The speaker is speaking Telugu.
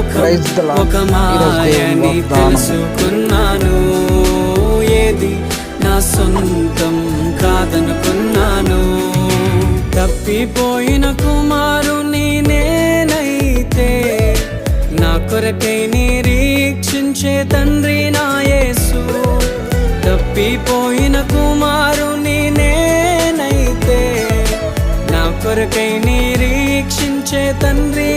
లోకం ఒక మాయని తెలుసుకున్నాను. ఏది నా సొంతం కాదనుకున్నాను. తప్పిపోయిన కుమారుని నేనైతే నా కొరకై నిరీక్షించే తండ్రి నా యేసు. తప్పిపోయిన కుమారుని నేనైతే నా కొరకై నిరీక్షించే తండ్రి